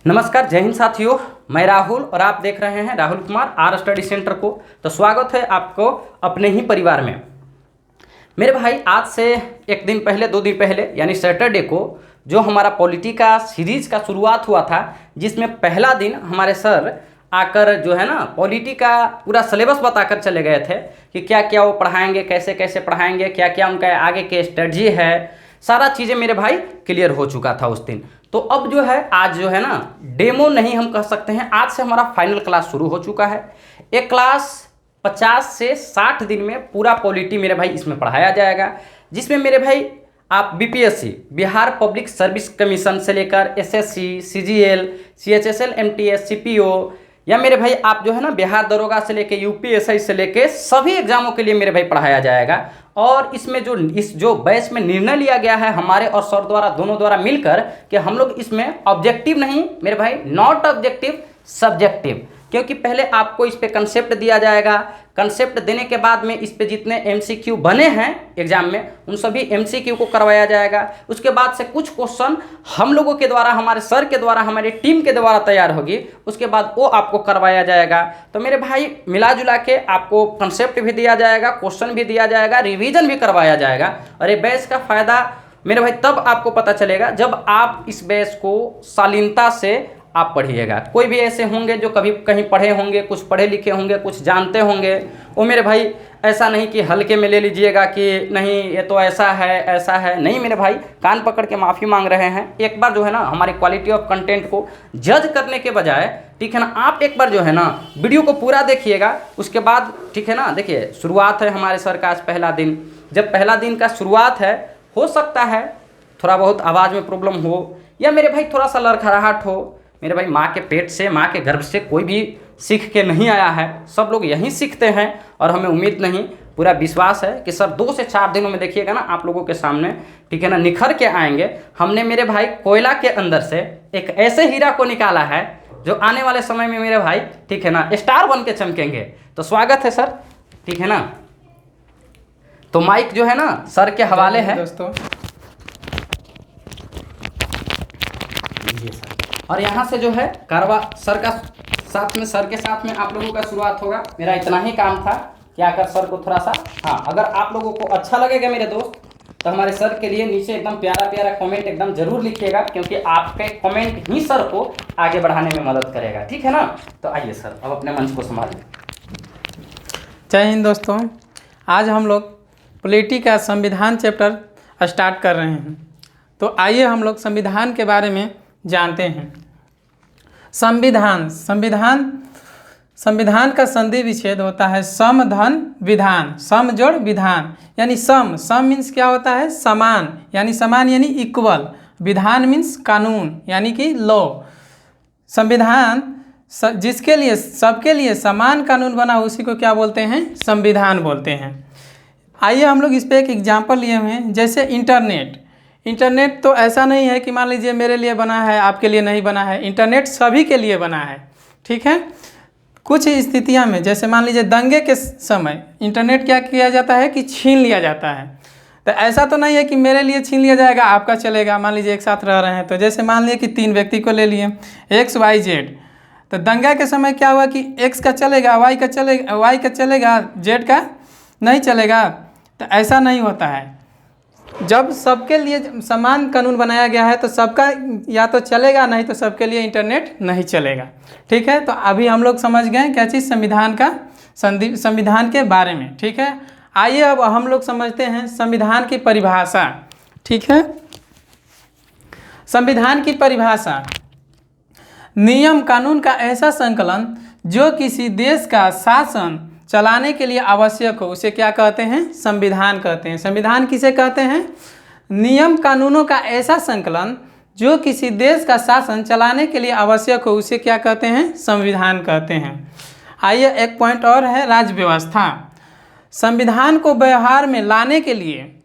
नमस्कार, जय हिंद साथियों। मैं राहुल और आप देख रहे हैं Rahul Kumar R study centre को। तो स्वागत है आपको अपने ही परिवार में। मेरे भाई, आज से एक दिन पहले 2 दिन पहले यानी सैटरडे को जो हमारा पॉलिटी का सीरीज का शुरुआत हुआ था, जिसमें पहला दिन हमारे सर आकर जो है ना पॉलिटी का पूरा सिलेबस बताकर चले गए थे कि क्या क्या वो पढ़ाएंगे, कैसे कैसे पढ़ाएंगे, क्या क्या उनका आगे के स्ट्रेटजी है। सारा चीज़ें मेरे भाई क्लियर हो चुका था उस दिन। तो अब जो है आज जो है ना डेमो नहीं हम कह सकते हैं, आज से हमारा फाइनल क्लास शुरू हो चुका है। एक क्लास 50 से 60 दिन में पूरा पॉलिटी मेरे भाई इसमें पढ़ाया जाएगा, जिसमें मेरे भाई आप BPSC Bihar public service commission से लेकर SSC, CGL, CHSL, MTS, CPO या मेरे भाई आप जो है ना बिहार दरोगा से लेके यूपीएससी से लेके सभी एग्जामों के लिए मेरे भाई पढ़ाया जाएगा। और इसमें जो बैच में निर्णय लिया गया है हमारे और सर द्वारा दोनों द्वारा मिलकर कि हम लोग इसमें ऑब्जेक्टिव नहीं मेरे भाई, नॉट ऑब्जेक्टिव, सब्जेक्टिव, क्योंकि पहले आपको इस पे कंसेप्ट दिया जाएगा। कंसेप्ट देने के बाद में इस पे जितने एमसीक्यू बने हैं एग्जाम में उन सभी एमसीक्यू को करवाया जाएगा। उसके बाद से कुछ क्वेश्चन हम लोगों के द्वारा, हमारे सर के द्वारा, हमारी टीम के द्वारा तैयार होगी, उसके बाद वो आपको करवाया जाएगा। तो मेरे भाई मिला जुला के आपको कंसेप्ट भी दिया जाएगा, क्वेश्चन भी दिया जाएगा, रिविजन भी करवाया जाएगा। और ये बैच का फायदा मेरे भाई तब आपको पता चलेगा जब आप इस बैच को शालीनता से आप पढ़िएगा। कोई भी ऐसे होंगे जो कभी कहीं पढ़े होंगे, कुछ पढ़े लिखे होंगे, कुछ जानते होंगे, वो मेरे भाई ऐसा नहीं कि हल्के में ले लीजिएगा कि नहीं ये तो ऐसा है। नहीं मेरे भाई, कान पकड़ के माफ़ी मांग रहे हैं। एक बार जो है ना हमारी क्वालिटी ऑफ कंटेंट को जज करने के बजाय, ठीक है ना, आप एक बार जो है ना वीडियो को पूरा देखिएगा। उसके बाद ठीक है ना, देखिए शुरुआत है हमारे सर का आज पहला दिन। जब पहला दिन का शुरुआत है, हो सकता है थोड़ा बहुत आवाज़ में प्रॉब्लम हो या मेरे भाई थोड़ा सा लड़खड़ाहट हो। मेरे भाई माँ के पेट से, माँ के गर्भ से कोई भी सीख के नहीं आया है, सब लोग यहीं सीखते हैं। और हमें उम्मीद नहीं, पूरा विश्वास है कि सर 2 से 4 दिनों में देखिएगा ना आप लोगों के सामने, ठीक है ना, निखर के आएंगे। हमने मेरे भाई कोयला के अंदर से एक ऐसे हीरा को निकाला है जो आने वाले समय में मेरे भाई, ठीक है ना, स्टार बन के चमकेंगे। तो स्वागत है सर, ठीक है ना। तो माइक जो है ना सर के हवाले है दोस्तों। और यहाँ से जो है कारवा सर के साथ में आप लोगों का शुरुआत होगा। मेरा इतना ही काम था कि आकर सर को थोड़ा सा, हाँ, अगर आप लोगों को अच्छा लगेगा मेरे दोस्त, तो हमारे सर के लिए नीचे एकदम प्यारा प्यारा कमेंट एकदम जरूर लिखिएगा, क्योंकि आपके कमेंट ही सर को आगे बढ़ाने में मदद करेगा, ठीक है ना। तो आइए सर, अब अपने मंच को संभालिए। जय हिंद दोस्तों। आज हम लोग पॉलिटी का संविधान चैप्टर स्टार्ट कर रहे हैं। तो आइए हम लोग संविधान के बारे में जानते हैं। संविधान का संधि विच्छेद होता है सम धन विधान, सम जोड़ विधान, यानी सम मीन्स क्या होता है, समान यानी इक्वल, विधान मीन्स कानून यानी कि लॉ। संविधान जिसके लिए, सबके लिए समान कानून बना उसी को क्या बोलते हैं, संविधान बोलते हैं। आइए हम लोग इस पर एक एग्जाम्पल लिए हुए हैं। जैसे इंटरनेट तो ऐसा नहीं है कि मान लीजिए मेरे लिए बना है आपके लिए नहीं बना है। इंटरनेट सभी के लिए बना है, ठीक है। कुछ स्थितियां में, जैसे मान लीजिए दंगे के समय इंटरनेट क्या किया जाता है कि छीन लिया जाता है। तो ऐसा तो नहीं है कि मेरे लिए छीन लिया जाएगा आपका चलेगा। मान लीजिए एक साथ रह रहे हैं, तो जैसे मान लीजिए कि 3 व्यक्ति को ले लिए XYZ। तो दंगा के समय क्या हुआ कि X का चलेगा, Y का चलेगा, Z का नहीं चलेगा। तो ऐसा नहीं होता है। जब सबके लिए समान कानून बनाया गया है तो सबका या तो चलेगा, नहीं तो सबके लिए इंटरनेट नहीं चलेगा, ठीक है। तो अभी हम लोग समझ गए क्या चीज़, संविधान के बारे में, ठीक है। आइए अब हम लोग समझते हैं संविधान की परिभाषा, ठीक है। संविधान की परिभाषा, नियम कानून का ऐसा संकलन जो किसी देश का शासन चलाने के लिए आवश्यक हो, उसे क्या कहते हैं, संविधान कहते हैं। संविधान किसे कहते हैं, नियम कानूनों का ऐसा संकलन जो किसी देश का शासन चलाने के लिए आवश्यक हो, उसे क्या कहते हैं, संविधान कहते हैं। आइए एक पॉइंट और है, राज्य व्यवस्था। संविधान को व्यवहार में लाने के लिए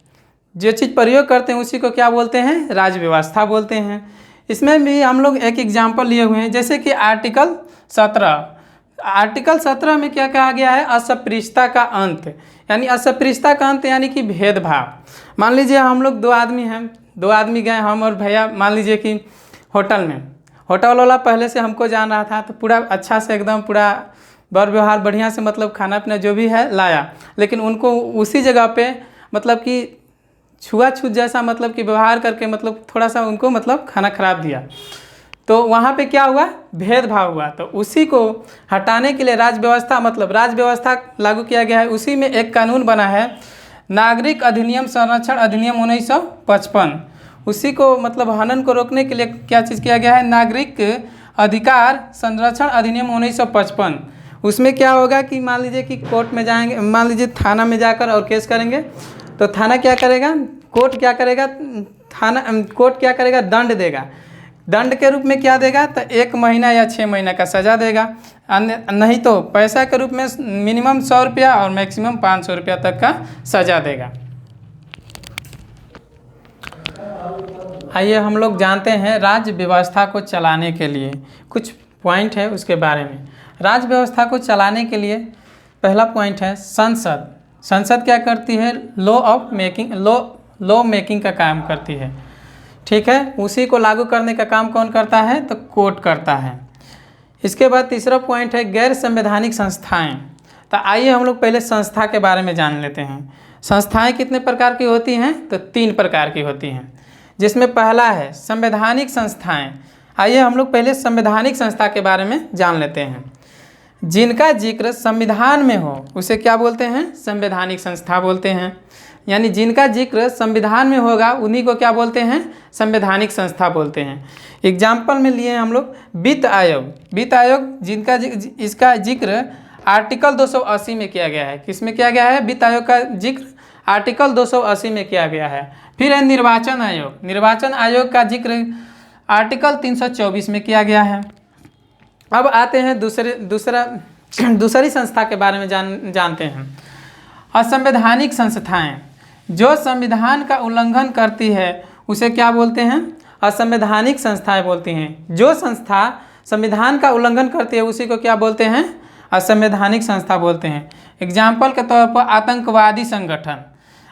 जो चीज़ प्रयोग करते हैं उसी को क्या बोलते हैं, राज्य व्यवस्था बोलते हैं। इसमें भी हम लोग एक एग्जाम्पल लिए हुए हैं, जैसे कि आर्टिकल 17 में क्या कहा गया है, अस्पृश्यता का अंत, यानी अस्पृश्यता का अंत यानी कि भेदभाव। मान लीजिए हम लोग 2 आदमी हैं, 2 आदमी गए, हम और भैया, मान लीजिए कि होटल में, होटल वाला पहले से हमको जान रहा था, तो पूरा अच्छा से एकदम पूरा बर व्यवहार बढ़िया से मतलब खाना पीना जो भी है लाया, लेकिन उनको उसी जगह पे मतलब कि छुआछूत जैसा मतलब कि व्यवहार करके मतलब थोड़ा सा उनको मतलब खाना खराब दिया। तो वहाँ पे क्या हुआ, भेदभाव हुआ। तो उसी को हटाने के लिए राज व्यवस्था मतलब राज व्यवस्था लागू किया गया है। उसी में एक कानून बना है, नागरिक अधिनियम संरक्षण अधिनियम 1955। उसी को मतलब हनन को रोकने के लिए क्या चीज़ किया गया है, नागरिक अधिकार संरक्षण अधिनियम 1955। उसमें क्या होगा कि मान लीजिए कि कोर्ट में जाएंगे, मान लीजिए थाना में जाकर और केस करेंगे, तो थाना क्या करेगा, कोर्ट क्या करेगा, कोर्ट क्या करेगा, दंड देगा। दंड के रूप में क्या देगा, तो 1 महीना या 6 महीना का सज़ा देगा, अन्य नहीं तो पैसा के रूप में मिनिमम 100 रुपया और मैक्सिमम 500 रुपया तक का सज़ा देगा। आइए हम लोग जानते हैं राज्य व्यवस्था को चलाने के लिए कुछ पॉइंट है उसके बारे में। राज्य व्यवस्था को चलाने के लिए पहला पॉइंट है संसद। संसद क्या करती है, लॉ मेकिंग का काम करती है, ठीक है। उसी को लागू करने का काम कौन करता है, तो कोर्ट करता है। इसके बाद तीसरा पॉइंट है गैर संवैधानिक संस्थाएं। तो आइए हम लोग पहले संस्था के बारे में जान लेते हैं। संस्थाएं कितने प्रकार की होती हैं, तो 3 प्रकार की होती हैं, जिसमें पहला है संवैधानिक संस्थाएं। आइए हम लोग पहले संवैधानिक संस्था के बारे में जान लेते हैं। जिनका जिक्र संविधान में हो उसे क्या बोलते हैं, संवैधानिक संस्था बोलते हैं। यानी जिनका जिक्र संविधान में होगा उन्हीं को क्या बोलते हैं, संवैधानिक संस्था बोलते हैं। एग्जाम्पल में लिए हम लोग वित्त आयोग। वित्त आयोग जिनका इसका जिक्र आर्टिकल 280 में किया गया है। किस में किया गया है, वित्त आयोग का जिक्र आर्टिकल 280 में किया गया है। फिर है निर्वाचन आयोग। निर्वाचन आयोग का जिक्र आर्टिकल 324 में किया गया है। अब आते हैं दूसरी संस्था के बारे में जानते हैं। असंवैधानिक संस्थाएं, जो संविधान का उल्लंघन करती है उसे क्या बोलते हैं, असंवैधानिक संस्थाएं बोलती हैं। जो संस्था संविधान का उल्लंघन करती है उसी को क्या बोलते हैं, असंवैधानिक संस्था बोलते हैं। एग्जाम्पल के तौर पर आतंकवादी संगठन।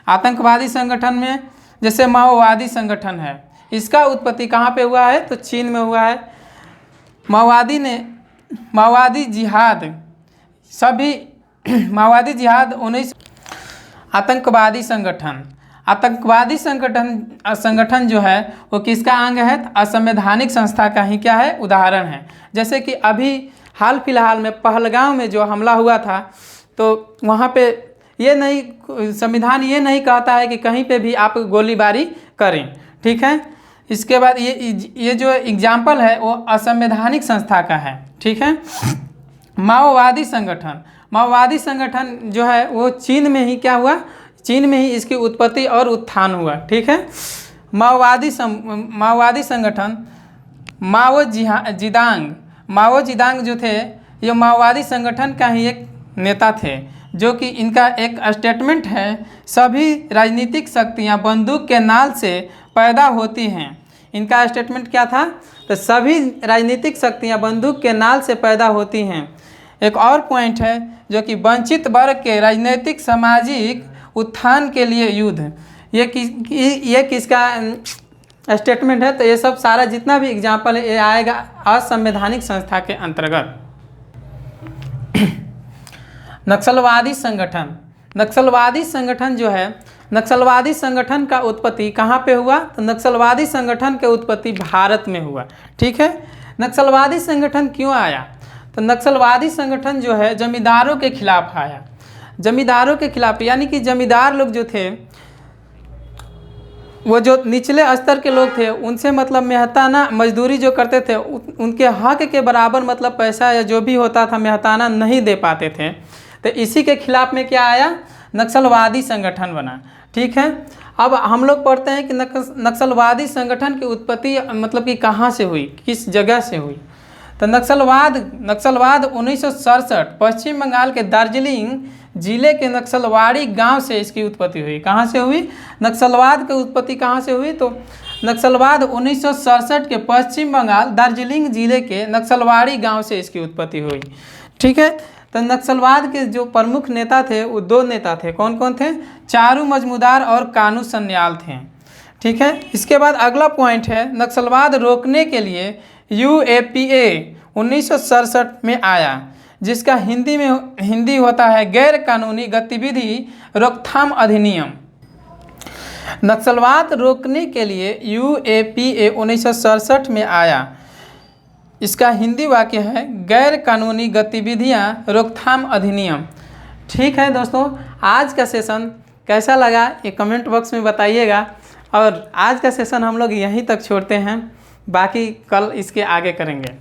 आतंकवादी संगठन में जैसे माओवादी संगठन है, इसका उत्पत्ति कहाँ पे हुआ है, तो चीन में हुआ है। माओवादी जिहाद 19 आतंकवादी संगठन जो है वो किसका अंग है, असंवैधानिक संस्था का ही क्या है, उदाहरण है। जैसे कि अभी हाल फिलहाल में पहलगाम में जो हमला हुआ था, तो वहाँ पे संविधान ये नहीं कहता है कि कहीं पे भी आप गोलीबारी करें, ठीक है। इसके बाद ये जो एग्जाम्पल है वो असंवैधानिक संस्था का है, ठीक है। माओवादी संगठन जो है वो चीन में ही क्या हुआ, चीन में ही इसकी उत्पत्ति और उत्थान हुआ, ठीक है। माओवादी संगठन माओ जिदांग जो थे, ये माओवादी संगठन का ही एक नेता थे, जो कि इनका एक स्टेटमेंट है, सभी राजनीतिक शक्तियां बंदूक के नाल से पैदा होती हैं। इनका स्टेटमेंट क्या था, तो सभी राजनीतिक शक्तियां बंदूक के नाल से पैदा होती हैं। एक और पॉइंट है जो कि वंचित वर्ग के राजनीतिक सामाजिक उत्थान के लिए युद्ध, ये किसका स्टेटमेंट है, तो ये सब सारा जितना भी एग्जाम्पल है ये आएगा असंवैधानिक संस्था के अंतर्गत। नक्सलवादी संगठन जो है, नक्सलवादी संगठन का उत्पत्ति कहाँ पे हुआ, तो नक्सलवादी संगठन के उत्पत्ति भारत में हुआ, ठीक है। नक्सलवादी संगठन क्यों आया, तो नक्सलवादी संगठन जो है जमींदारों के खिलाफ आया। जमींदारों के खिलाफ यानी कि जमींदार लोग जो थे, वो जो निचले स्तर के लोग थे, उनसे मतलब मेहताना मजदूरी जो करते थे, उनके हक के बराबर मतलब पैसा या जो भी होता था मेहताना नहीं दे पाते थे। तो इसी के खिलाफ में क्या आया, नक्सलवादी संगठन बना, ठीक है। अब हम लोग पढ़ते हैं कि नक्सलवादी संगठन की उत्पत्ति मतलब कि कहाँ से हुई, किस जगह से हुई। तो नक्सलवाद 1967 पश्चिम बंगाल के दार्जिलिंग जिले के नक्सलवाड़ी गांव से इसकी उत्पत्ति हुई। कहाँ से हुई, नक्सलवाद की उत्पत्ति कहाँ से हुई, तो नक्सलवाद 1967 के पश्चिम बंगाल दार्जिलिंग जिले के नक्सलवाड़ी गांव से इसकी उत्पत्ति हुई, ठीक है। तो नक्सलवाद के जो प्रमुख नेता थे वो 2 नेता थे। कौन कौन थे, चारू मजमूदार और कानू सन्याल थे, ठीक है। इसके बाद अगला पॉइंट है, नक्सलवाद रोकने के लिए UAPA 1967 में आया, जिसका हिंदी होता है गैर कानूनी गतिविधि रोकथाम अधिनियम। नक्सलवाद रोकने के लिए UAPA 1967 में आया, इसका हिंदी वाक्य है गैर कानूनी गतिविधियां रोकथाम अधिनियम। ठीक है दोस्तों, आज का सेशन कैसा लगा ये कमेंट बॉक्स में बताइएगा, और आज का सेशन हम लोग यहीं तक छोड़ते हैं, बाकी कल इसके आगे करेंगे।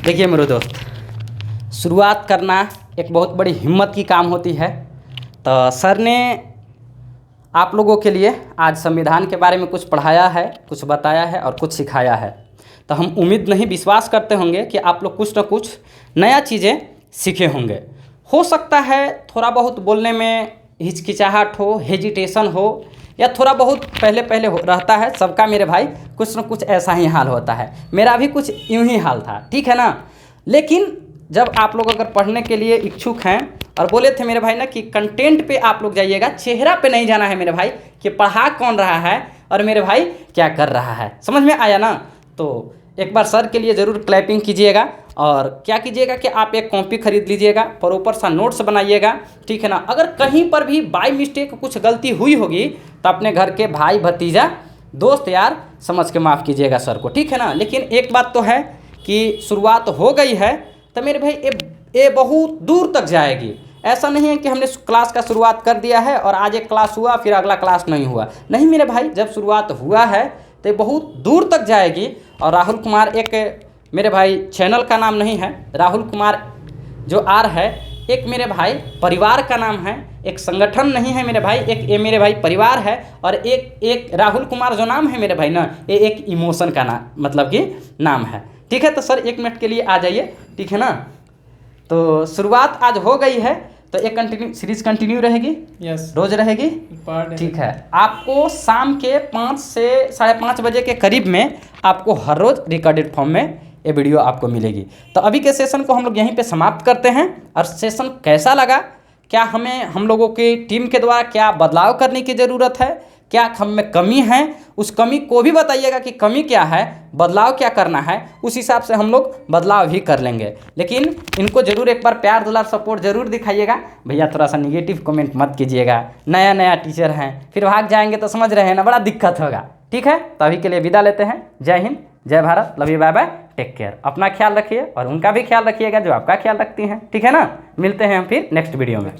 देखिए मेरे दोस्त, शुरुआत करना एक बहुत बड़ी हिम्मत की काम होती है। तो सर ने आप लोगों के लिए आज संविधान के बारे में कुछ पढ़ाया है, कुछ बताया है और कुछ सिखाया है। तो हम उम्मीद नहीं विश्वास करते होंगे कि आप लोग कुछ ना कुछ नया चीज़ें सीखे होंगे। हो सकता है थोड़ा बहुत बोलने में हिचकिचाहट हो, हेजिटेशन हो, या थोड़ा बहुत पहले रहता है सबका मेरे भाई, कुछ ना कुछ ऐसा ही हाल होता है। मेरा भी कुछ यूं ही हाल था, ठीक है ना। लेकिन जब आप लोग अगर पढ़ने के लिए इच्छुक हैं, और बोले थे मेरे भाई ना कि कंटेंट पे आप लोग जाइएगा, चेहरा पे नहीं जाना है मेरे भाई कि पढ़ा कौन रहा है और मेरे भाई क्या कर रहा है। समझ में आया ना। तो एक बार सर के लिए ज़रूर क्लैपिंग कीजिएगा, और क्या कीजिएगा कि आप एक कॉपी खरीद लीजिएगा, प्रॉपर सा नोट्स बनाइएगा, ठीक है ना। अगर कहीं पर भी बाय मिस्टेक कुछ गलती हुई होगी तो अपने घर के भाई भतीजा दोस्त यार समझ के माफ़ कीजिएगा सर को, ठीक है ना। लेकिन एक बात तो है कि शुरुआत हो गई है तो मेरे भाई ये बहुत दूर तक जाएगी। ऐसा नहीं है कि हमने क्लास का शुरुआत कर दिया है और आज एक क्लास हुआ फिर अगला क्लास नहीं हुआ। नहीं मेरे भाई, जब शुरुआत हुआ है तो ये बहुत दूर तक जाएगी। और राहुल कुमार एक मेरे भाई चैनल का नाम नहीं है, राहुल कुमार जो आर है एक मेरे भाई परिवार का नाम है, एक संगठन नहीं है मेरे भाई, एक ये मेरे भाई परिवार है। और एक राहुल कुमार जो नाम है मेरे भाई ना, ये एक इमोशन का नाम मतलब कि नाम है, ठीक है। तो सर 1 मिनट के लिए आ जाइए, ठीक है ना। तो शुरुआत आज हो गई है तो एक सीरीज कंटिन्यू रहेगी, यस, रोज रहेगी, ठीक है। आपको शाम के 5 से 5:30 बजे के करीब में आपको हर रोज़ रिकॉर्डेड फॉर्म में ये वीडियो आपको मिलेगी। तो अभी के सेशन को हम लोग यहीं पे समाप्त करते हैं। और सेशन कैसा लगा, क्या हम लोगों की टीम के द्वारा क्या बदलाव करने की ज़रूरत है, क्या हम में कमी है, उस कमी को भी बताइएगा कि कमी क्या है, बदलाव क्या करना है, उस हिसाब से हम लोग बदलाव भी कर लेंगे। लेकिन इनको ज़रूर एक बार प्यार दुलार सपोर्ट ज़रूर दिखाइएगा भैया, थोड़ा सा निगेटिव कमेंट मत कीजिएगा। नया टीचर हैं फिर भाग जाएंगे तो समझ रहे हैं ना, बड़ा दिक्कत होगा, ठीक है। तो अभी के लिए विदा लेते हैं। जय हिंद, जय Bharat, love you, bye bye, take care. अपना ख्याल रखिए और उनका भी ख्याल रखिएगा जो आपका ख्याल रखती हैं, ठीक है ना। मिलते हैं हम फिर नेक्स्ट वीडियो में।